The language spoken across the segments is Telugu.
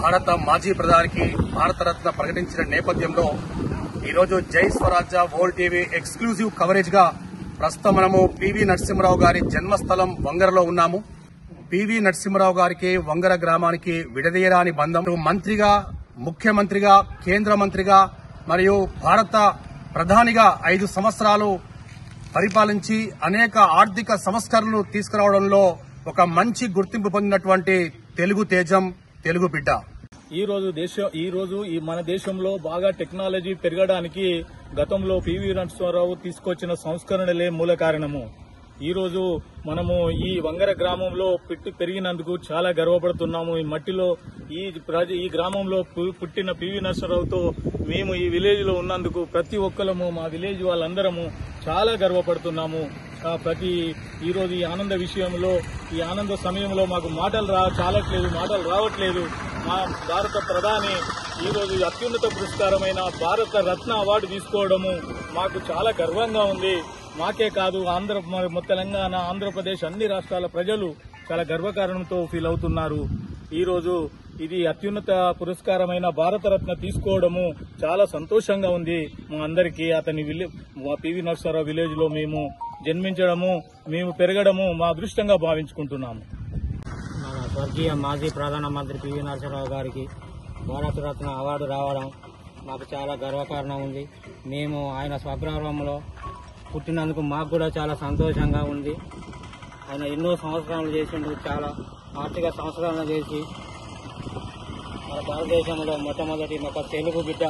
భారత మాజీ ప్రధానికి భారతరత్న ప్రకటించిన నేపథ్యంలో ఈరోజు జై స్వరాజ్య వరల్డ్ టీవీ ఎక్స్క్లూజివ్ కవరేజ్ గా ప్రస్తుతం మనము పివి నరసింహారావు గారి జన్మస్థలం వంగరలో ఉన్నాము. పివి నరసింహారావు గారికి వంగర గ్రామానికి విడదీయరాని బంధం. మంత్రిగా, ముఖ్యమంత్రిగా, కేంద్ర మంత్రిగా మరియు భారత ప్రధానిగా 5 సంవత్సరాలు పరిపాలించి అనేక ఆర్థిక సంస్కరణలు తీసుకురావడంలో ఒక మంచి గుర్తింపు పొందినటువంటి తెలుగు తేజం, తెలుగు బిడ్డ. ఈ రోజు మన దేశంలో బాగా టెక్నాలజీ పెరగడానికి గతంలో పివి నరసింహారావు తీసుకొచ్చిన సంస్కరణలే మూల కారణము. ఈ రోజు మనము ఈ వంగర గ్రామంలో పెరిగినందుకు చాలా గర్వపడుతున్నాము. ఈ మట్టిలో ఈ గ్రామంలో పుట్టిన పివి నరసింహారావుతో మేము ఈ విలేజ్ లో ఉన్నందుకు ప్రతి ఒక్కరము, మా విలేజ్ వాళ్ళందరము చాలా గర్వపడుతున్నాము. ఈ రోజు ఈ ఆనంద విషయంలో, ఈ ఆనంద సమయంలో మాకు మాటలు రావట్లేదు. మా భారత ప్రధాని ఈ రోజు అత్యున్నత పురస్కారమైన భారత రత్న అవార్డు తీసుకోవడము మాకు చాలా గర్వంగా ఉంది. మాకే కాదు, తెలంగాణ, ఆంధ్రప్రదేశ్ అన్ని రాష్ట్రాల ప్రజలు చాలా గర్వకారణంతో ఫీల్ అవుతున్నారు. ఈ రోజు ఇది అత్యున్నత పురస్కారమైన భారతరత్న తీసుకోవడము చాలా సంతోషంగా ఉంది మా అందరికీ. మా పివి నరసింహారావు విలేజ్ లో మేము జన్మించడము, మేము పెరగడము మా అదృష్టంగా భావించుకుంటున్నాము. మన స్వర్గీయ మాజీ ప్రధానమంత్రి పివి నరసింహారావు గారికి భారతరత్న అవార్డు రావడం మాకు చాలా గర్వకారణం ఉంది. మేము ఆయన స్వగ్రామంలో పుట్టినందుకు మాకు కూడా చాలా సంతోషంగా ఉంది. ఆయన ఎన్నో సంవత్సరాలు చేసిండు, చాలా ఆర్థిక సంస్కరణ చేసి మన భారతదేశంలో మొట్టమొదటి ఒక తెలుగు బిడ్డ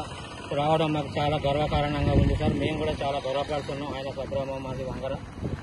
రావడం మాకు చాలా గర్వకారణంగా ఉంది సార్. మేము కూడా చాలా గర్వపడుతున్నాం. ఆయన స్వగ్రామం మాది వంగర.